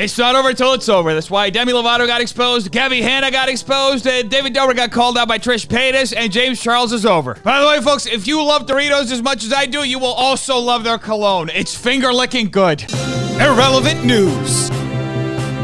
It's not over until it's over. That's why Demi Lovato got exposed, Gabbie Hanna got exposed, and David Dobrik got called out by Trisha Paytas, and James Charles is over. By the way, folks, if you love Doritos as much as I do, you will also love their cologne. It's finger-licking good. Irrelevant news.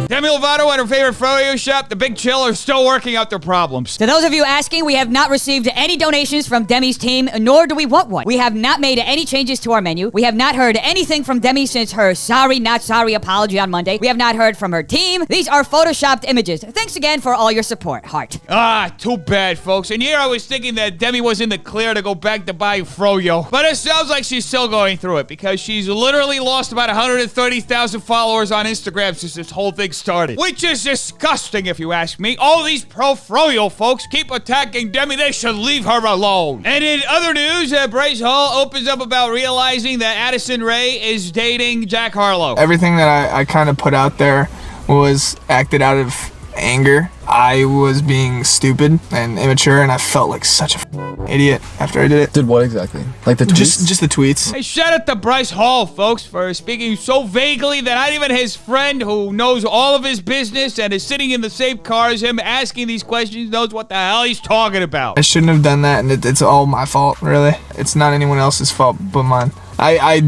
Demi Lovato and her favorite FROYO shop, The Big Chill, are still working out their problems. To those of you asking, we have not received any donations from Demi's team, nor do we want one. We have not made any changes to our menu. We have not heard anything from Demi since her sorry, not sorry apology on Monday. We have not heard from her team. These are photoshopped images. Thanks again for all your support. Heart. Ah, too bad, folks. And here I was thinking that Demi was in the clear to go back to buying FROYO. But it sounds like she's still going through it because she's literally lost about 130,000 followers on Instagram since this whole thing started. Which is disgusting, if you ask me. All these pro-FROYO folks keep attacking Demi. They should leave her alone. And in other news, Bryce Hall opens up about realizing that Addison Rae is dating Jack Harlow. Everything that I kind of put out there was acted out of anger. I was being stupid and immature, and I felt like such a idiot after I did it. Did what exactly? Like the tweets? Just the tweets. Hey, shout out to Bryce Hall, folks, for speaking so vaguely that not even his friend who knows all of his business and is sitting in the same car as him asking these questions knows what the hell he's talking about. I shouldn't have done that, and it's all my fault, really. It's not anyone else's fault but mine. I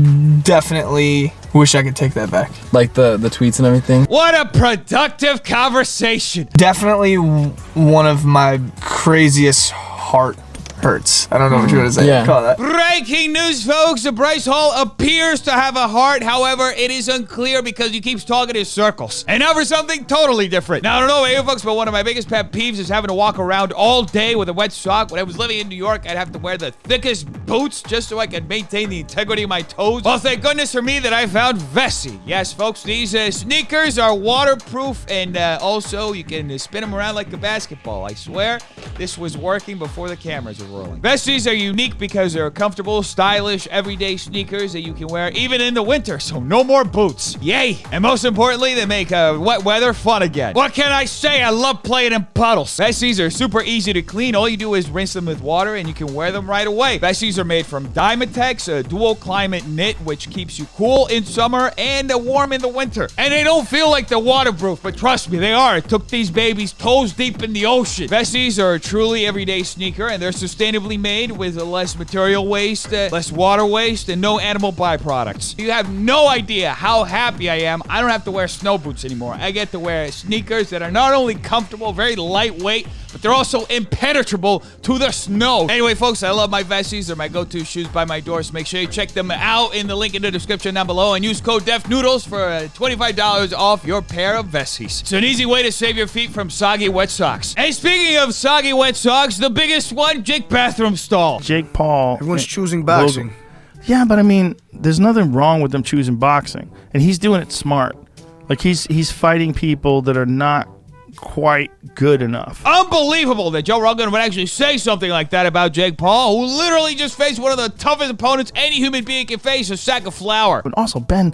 definitely wish I could take that back. Like the tweets and everything? What a productive conversation. Definitely one of my craziest heart hurts. I don't know what you want to say. Yeah. Call that. Breaking news, folks. Bryce Hall appears to have a heart. However, it is unclear because he keeps talking in circles. And now for something totally different. Now, I don't know about you folks, but one of my biggest pet peeves is having to walk around all day with a wet sock. When I was living in New York, I'd have to wear the thickest boots just so I could maintain the integrity of my toes. Well, thank goodness for me that I found Vessi. Yes, folks, these sneakers are waterproof, and also you can spin them around like a basketball. I swear, this was working before the cameras were rolling. Vestis are unique because they're comfortable, stylish, everyday sneakers that you can wear even in the winter, so no more boots. Yay! And most importantly, they make wet weather fun again. What can I say? I love playing in puddles. Vestis are super easy to clean. All you do is rinse them with water and you can wear them right away. Vestis are made from Dymatex, a dual climate knit which keeps you cool in summer and warm in the winter. And they don't feel like they're waterproof, but trust me, they are. It took these babies toes deep in the ocean. Vestis are a truly everyday sneaker and they're sustainably made with less material waste, less water waste, and no animal byproducts. You have no idea how happy I am. I don't have to wear snow boots anymore. I get to wear sneakers that are not only comfortable, very lightweight, but they're also impenetrable to the snow. Anyway, folks, I love my Vestis. They're my go-to shoes by my door, so make sure you check them out in the link in the description down below and use code DEFNOODLES for $25 off your pair of Vestis. It's an easy way to save your feet from soggy wet socks. And speaking of soggy wet socks, the biggest one, Jake bathroom stall. Jake Paul. Everyone's choosing boxing. Yeah, but I mean, there's nothing wrong with them choosing boxing, and he's doing it smart. Like he's fighting people that are not quite good enough. Unbelievable that Joe Rogan would actually say something like that about Jake Paul, who literally just faced one of the toughest opponents any human being can face, a sack of flour. But also, Ben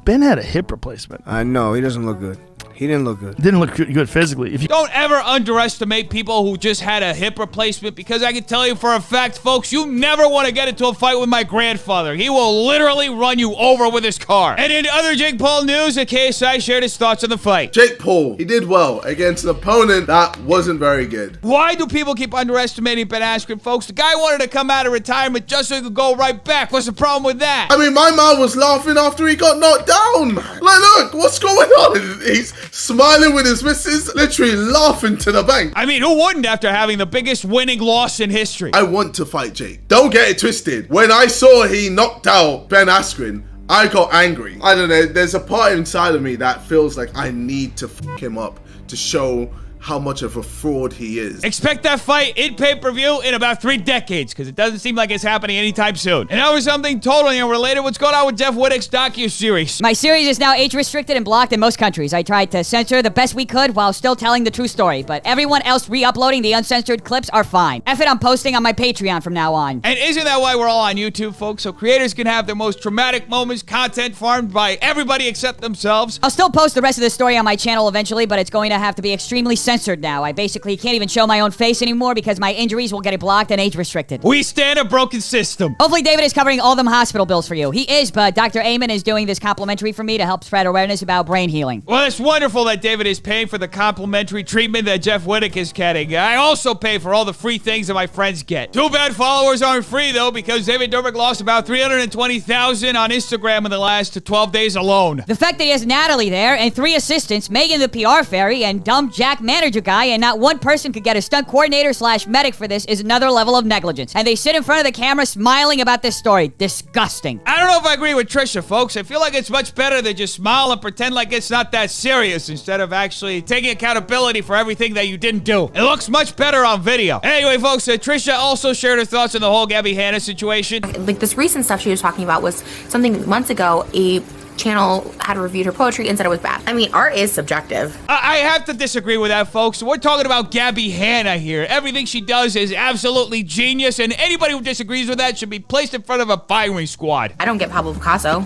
had a hip replacement. I know, he doesn't look good. He didn't look good. Didn't look good physically. If you don't ever underestimate people who just had a hip replacement, because I can tell you for a fact, folks, you never want to get into a fight with my grandfather. He will literally run you over with his car. And in other Jake Paul news, the KSI shared his thoughts on the fight. Jake Paul, he did well against an opponent that wasn't very good. Why do people keep underestimating Ben Askren, folks? The guy wanted to come out of retirement just so he could go right back. What's the problem with that? I mean, my man was laughing after he got knocked down. Like, look, what's going on? He's smiling with his missus, literally laughing to the bank. I mean, who wouldn't after having the biggest winning loss in history? I want to fight Jake. Don't get it twisted. When I saw he knocked out Ben Askren, I got angry. I don't know, there's a part inside of me that feels like I need to fuck him up to show how much of a fraud he is. Expect that fight in pay-per-view in about 3 decades, because it doesn't seem like it's happening anytime soon. And now for something totally unrelated, what's going on with Jeff Wittick's docu-series? My series is now age-restricted and blocked in most countries. I tried to censor the best we could while still telling the true story, but everyone else re-uploading the uncensored clips are fine. F it, I'm posting on my Patreon from now on. And isn't that why we're all on YouTube, folks? So creators can have their most traumatic moments, content farmed by everybody except themselves. I'll still post the rest of the story on my channel eventually, but it's going to have to be extremely censored censored now. I basically can't even show my own face anymore because my injuries will get it blocked and age restricted. We stand a broken system. Hopefully David is covering all them hospital bills for you. He is, but Dr. Amen is doing this complimentary for me to help spread awareness about brain healing. Well, it's wonderful that David is paying for the complimentary treatment that Jeff Wittick is getting. I also pay for all the free things that my friends get. Too bad followers aren't free, though, because David Dobrik lost about 320,000 on Instagram in the last 12 days alone. The fact that he has Natalie there and 3 assistants, Megan the PR fairy and dumb Jack manager guy, and not one person could get a stunt coordinator / medic for this is another level of negligence. And they sit in front of the camera smiling about this story. Disgusting. I don't know if I agree with Trisha, folks. I feel like it's much better to just smile and pretend like it's not that serious instead of actually taking accountability for everything that you didn't do. It looks much better on video. Anyway, folks, Trisha also shared her thoughts on the whole Gabbie Hanna situation. Like this recent stuff she was talking about was something months ago. A channel had reviewed her poetry and said it was bad. I mean, art is subjective. I have to disagree with that, folks. We're talking about Gabbie Hanna here. Everything she does is absolutely genius, and anybody who disagrees with that should be placed in front of a firing squad. I don't get Pablo Picasso.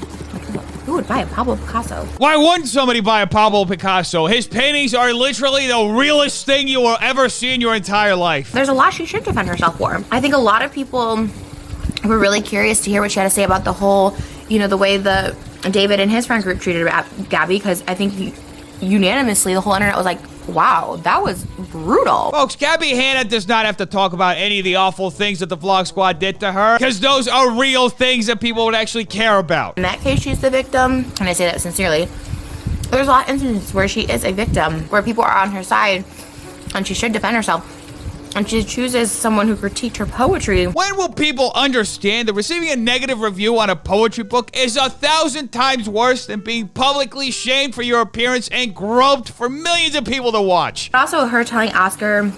Who would buy a Pablo Picasso? Why wouldn't somebody buy a Pablo Picasso? His paintings are literally the realest thing you will ever see in your entire life. There's a lot she should defend herself for. I think a lot of people were really curious to hear what she had to say about the whole, you know, the way the David and his friend group treated Gabbie, because I think unanimously the whole internet was like, wow, that was brutal. Folks, Gabbie Hanna does not have to talk about any of the awful things that the Vlog Squad did to her, because those are real things that people would actually care about. In that case, she's the victim, and I say that sincerely. There's a lot of instances where she is a victim, where people are on her side, and she should defend herself. And she chooses someone who critiqued her poetry. When will people understand that receiving a negative review on a poetry book is 1,000 times worse than being publicly shamed for your appearance and groped for millions of people to watch? Also, her telling Oscar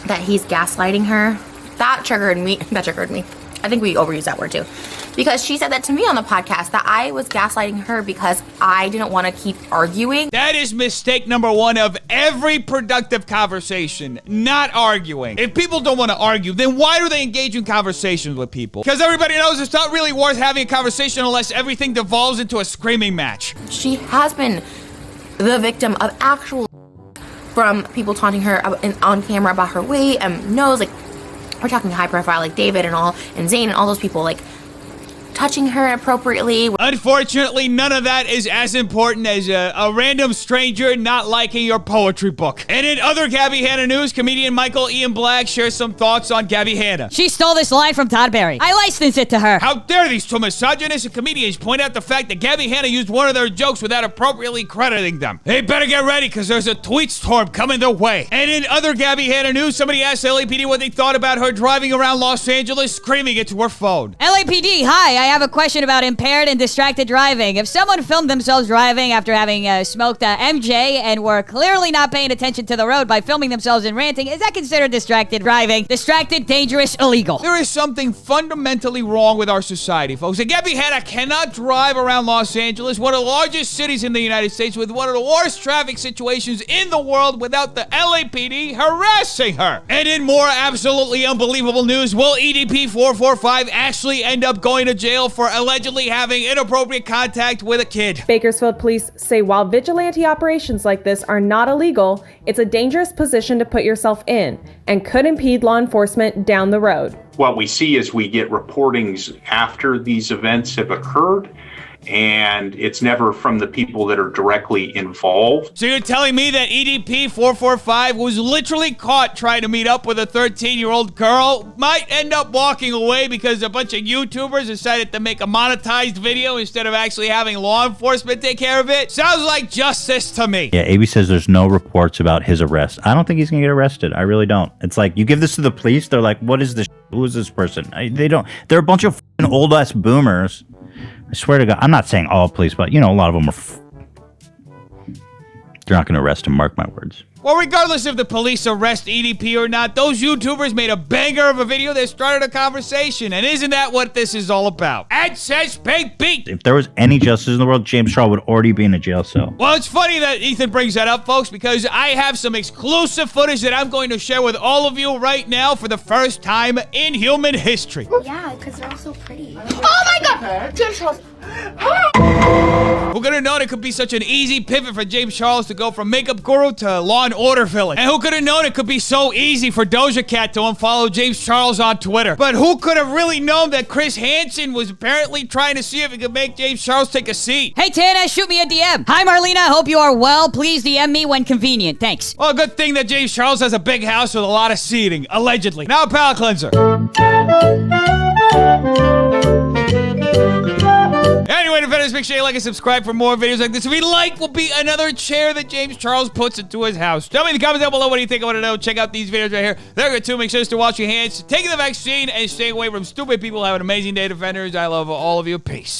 that he's gaslighting her, that triggered me. That triggered me. I think we overused that word too. Because she said that to me on the podcast, that I was gaslighting her because I didn't want to keep arguing. That is mistake number 1 of every productive conversation, not arguing. If people don't want to argue, then why do they engage in conversations with people? Because everybody knows it's not really worth having a conversation unless everything devolves into a screaming match. She has been the victim of actual from people taunting her on camera about her weight and nose. Like, we're talking high profile, like David and Zayn and all those people, like, touching her inappropriately. Unfortunately, none of that is as important as a random stranger not liking your poetry book. And in other Gabbie Hanna news, comedian Michael Ian Black shares some thoughts on Gabbie Hanna. She stole this line from Todd Barry. I licensed it to her. How dare these two misogynistic comedians point out the fact that Gabbie Hanna used one of their jokes without appropriately crediting them. They better get ready, because there's a tweet storm coming their way. And in other Gabbie Hanna news, somebody asked LAPD what they thought about her driving around Los Angeles screaming into her phone. LAPD, hi, I have a question about impaired and distracted driving. If someone filmed themselves driving after having smoked MJ and were clearly not paying attention to the road by filming themselves and ranting, is that considered distracted driving? Distracted, dangerous, illegal. There is something fundamentally wrong with our society, folks. And Gabbie Hanna cannot drive around Los Angeles, one of the largest cities in the United States, with one of the worst traffic situations in the world, without the LAPD harassing her. And in more absolutely unbelievable news, will EDP 445 actually end up going to jail for allegedly having inappropriate contact with a kid? Bakersfield police say while vigilante operations like this are not illegal, it's a dangerous position to put yourself in and could impede law enforcement down the road. What we see is we get reportings after these events have occurred, and it's never from the people that are directly involved. So you're telling me that EDP 445 was literally caught trying to meet up with a 13-year-old girl, might end up walking away because a bunch of YouTubers decided to make a monetized video instead of actually having law enforcement take care of it? Sounds like justice to me. Yeah, AB says there's no reports about his arrest. I don't think he's gonna get arrested. I really don't. It's like, you give this to the police, they're like, what is this? Who is this person? They don't. They're a bunch of old-ass boomers. I swear to God, I'm not saying all police, but, you know, a lot of them are... They're not going to arrest him, mark my words. Well, regardless if the police arrest EDP or not, those YouTubers made a banger of a video that started a conversation. And isn't that what this is all about? Ad says pay beat. If there was any justice in the world, James Shaw would already be in a jail cell. Well, it's funny that Ethan brings that up, folks, because I have some exclusive footage that I'm going to share with all of you right now for the first time in human history. Yeah, because they're all so pretty. Oh my God! James Charles, Who could have known it could be such an easy pivot for James Charles to go from makeup guru to Law and Order villain? And who could have known it could be so easy for Doja Cat to unfollow James Charles on Twitter? But who could have really known that Chris Hansen was apparently trying to see if he could make James Charles take a seat? Hey, Tana, shoot me a DM. Hi, Marlena. Hope you are well. Please DM me when convenient. Thanks. Well, good thing that James Charles has a big house with a lot of seating, allegedly. Now, palate cleanser. Anyway, defenders, make sure you like and subscribe for more videos like this. If you like, will be another chair that James Charles puts into his house. Tell me in the comments down below what do you think. I want to know. Check out these videos right here. They're good too. Make sure to wash your hands, taking the vaccine, and stay away from stupid people. Have an amazing day, defenders. I love all of you. Peace.